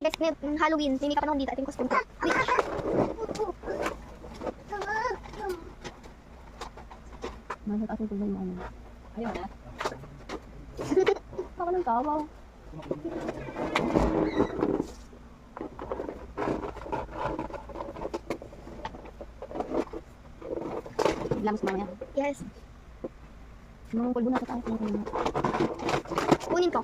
Guys, may Halloween. May makeup panahon dito. Ito yung costume ko. Wait. Masat atin tuloy yung ano. Ayaw na. Ako ng tawaw. Lams mamaya. Yes. Mga pulbo na sa tayo. Kunin ko.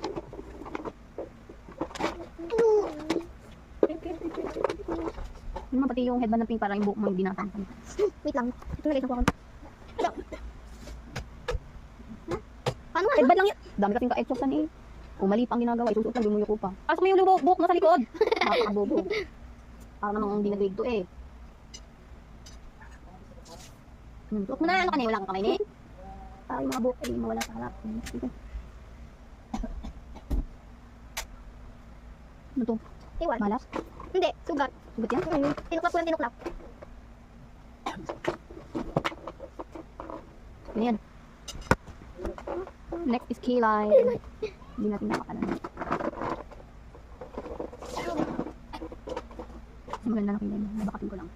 Yung mga pati yung headband ng pink parang yung buhok mo yung binatang. Wait lang. Ito na guys. Ang paano nga? Headband lang yun. Dami kasing ka-exhaustan eh. Kung mali pa ang ginagawa, isusuot lang, lumuyok ko pa. Pasok mo yung buhok mo sa likod. Nakakabobo. Parang namang hindi nag-grade to eh. Suot mo na, ano ka na, wala kang kamay ni. Para yung mga buhok ay mawala sa harap. Dito. Ano to? Iwan. Malas? Hindi. Sugat. Sugat yan? Tinuklap ko lang tinuklap. Ano yan? Next is kilay. Hindi natin nakakalan. Mas maganda na kilay. Nabakatin ko lang.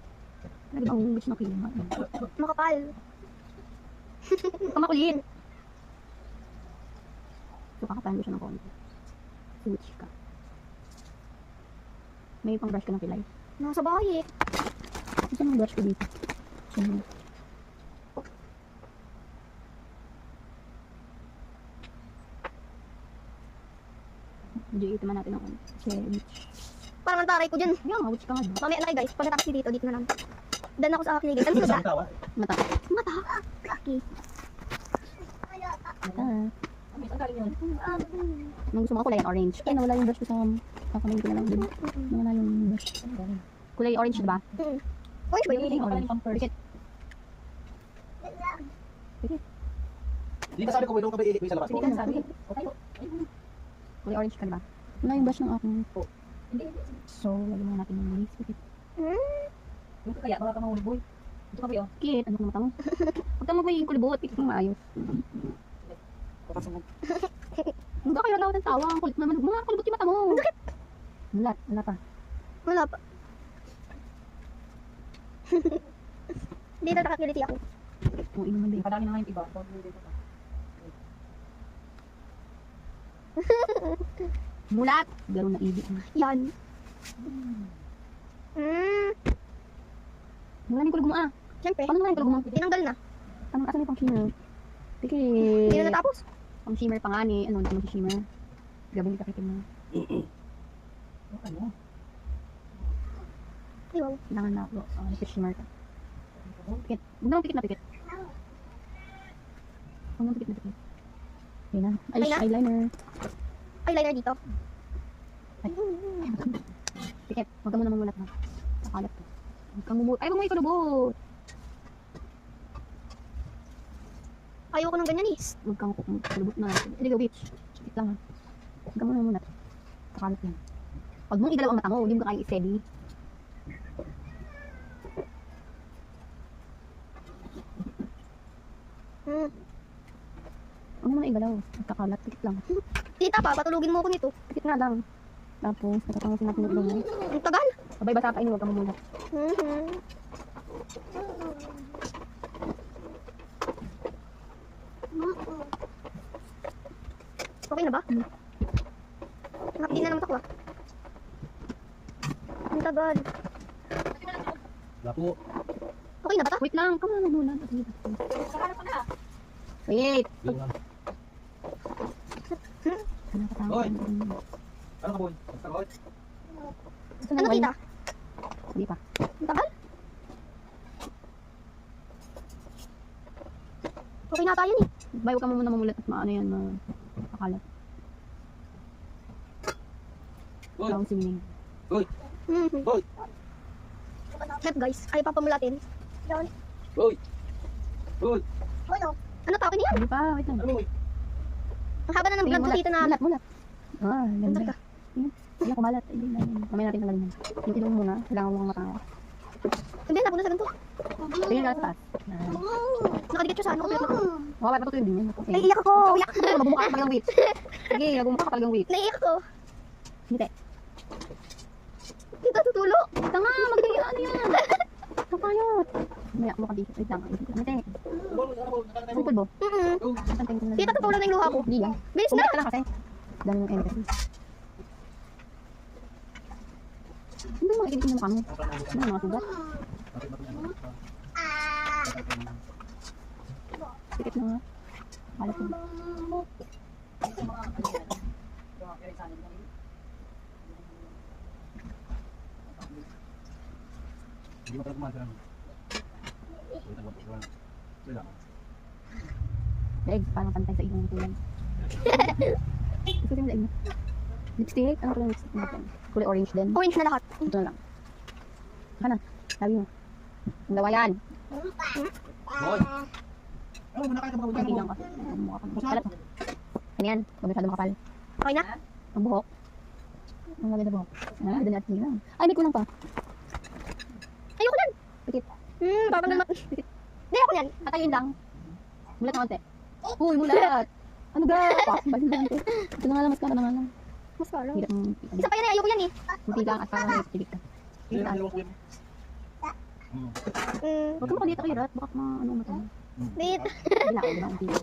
Lagi ba ang gusto na kilay? Makapal. Kamakulit! So, kakapahan ko siya ng konti. Switch ka. May pang brush ka ng kilay. Nasa bahay eh. Saan ang brush ko dito? Saan? Medyo itiman natin ang switch. Parang ang taray ko dyan. Yan, mawitch ka nga. Mamaya na kayo guys. Pagkatapos dito na lang. Dan ako sa akin guys. Ano sila? Mata. Mata. Kaki. Mata. Ang galing yun. Nung gusto mo kulay orange. Ay, nawala yung brush ko sa kakamay ko na lang din. Nawala yung brush. Kulay orange, diba? Orange ba yun? Hindi ko pala yung pampers. Hindi ka sabi ko, mayroon ka ba iikot sa labas? Hindi ka sabi. Okay. Kulay orange ka, diba? Wala yung brush ng akin. Hindi. So, lagyan muna natin yung lipstick. Yung kaya, baka ka mahulog boy. Ito ka ba yun? Kit, ano kung mata mo? Huwag ka mo ba yung kulibot? Pikit mo maayos. Hindi ka kayo nagawad ng tawa. Ang kulit naman. Mga kulibot yung mata mo. Wala. Wala pa. Wala pa. Dito nakakiliti ako. Kung inuman ba yun. Padami na nga yung iba. Mulat! Garo na ibig. Yan. Wala yung kulog mo ah. Siyempre. Paano nga yung kulog mo? Tinanggal na. Anong asan yung pang shimmer? Hindi Pikit. na natapos. Pang shimmer pa nga ni. Ano, hindi mo shimmer. Gabing kakitin mo. Ano? Ay wow. Kailangan na. Shimmer ka. Pikit. Huwag naman pikit na pikit. Huwag naman pikit na pikit. Okay na. Ay, Okay na? eyeliner. Eyeliner dito. Pikit. Huwag ka muna mamulat na. Nakalat ko. Huwag kang mumut. Ay, huwag mo ikulubot. Ayoko ng ganyan eh. Huwag kang kulubot na. Hindi ka, bitch. Pikit lang ha. Huwag ka muna mamulat. Nakalat yan. Huwag mong igalaw ang mata mo. Hindi mo ka kaya i-steady. Huwag mo na igalaw. Nagkakalat. Pikit lang. Tita pa, patulugin mo ako nito. Pikit nga lang. Tapos, natatangasin natin yung ilong mo. Ang tagal. Sabay basa ka ini, huwag kang mamulat. Okay na ba? Nakapin na naman ako ah. Ang tagal. Wala po. Okay na ba ta? Wait lang, come on, mamulat. Wait! Yun lang. Hoy! Ano ka boy? Basta boy? Ano tita? Hindi pa. Ang tagal? Okay na tayo eh. Bay, huwag ka muna mamulat at maano yan, makalat. Hoy! Wala akong swimming. Hoy! Hoy! Net guys, ay papamulatin. Yan. Hoy! Hoy! Ano tawag niya? Hindi pa, wait lang. Ano boy? Ang haba na ng vlog ko dito na. Mulat. Ah, Ang ganda. ka. Hindi ako malat. Hindi na. Mamaya natin talaga yan. Yung ilong muna, kailangan mo kang matanga. Hindi, napunta sa ganito. Tingin ka sa taas. Nakadikit siya sa ano. Wala pa din yan. Okay. Ay, iyak ako. Iyak. Mabumukha ka talagang wait. Sige, mabumukha ka talagang wait. Naiiyak ako. Hindi. tutulo. Tanga, magkaya ano yan? Nakayot. Maya mo kabisip. Wait lang. Mate. Sipod mo. Tita, tutulo na yung luha ko. Hindi yan. Bilis na. Pumunta ka lang kasi. Dami yung energy. Hindi mo ikitin yung mukha mo. Ano yung mga sugat? Sikit na nga. Alat mo. Hindi mo pala kumain. Daig, parang pantay sa ilong ng tulang. Gusto ko yung daig mo. Lipstick? Ano pala yung lipstick mo? Kulay orange din. Orange na lahat. Ito na lang. Saka na. Sabi mo. Ang gawa yan. Boy! Ano mo na kahit ang mga Hindi lang kasi. Mukha ka. Kalat mo. Ano yan? Huwag masyado makapal. Okay na? Ang buhok. Ang maganda buhok. Ah, doon natin lang. Ay, may kulang pa. Ayoko yan. Pikit. Tatanggal na. Hindi, ako yan. Patayin lang. Mulat na konti. Uy, mulat. Ano ga? Balik lang ito. Ito na nga lang, mas kara na nga lang. Mas parang. Hirap mong Isa pa yan eh. Ayoko yan eh. hindi lang at parang lipstick ka. Hindi na yung kuya mo. Huwag ka makadito kay Rat. Baka ano mo tayo. Wait. Wala ko, wala akong tito.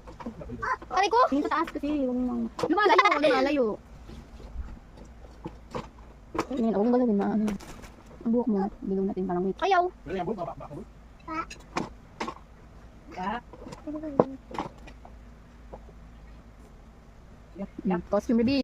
Aray ko. Tingin sa taas kasi. Huwag mo mang... Lumalayo. Tingin, huwag mong galawin na ano. Ang buhok mo. Bilong natin parang wait. Ayaw. Pero yan, boy, baka boy. Ya. Costume reveal.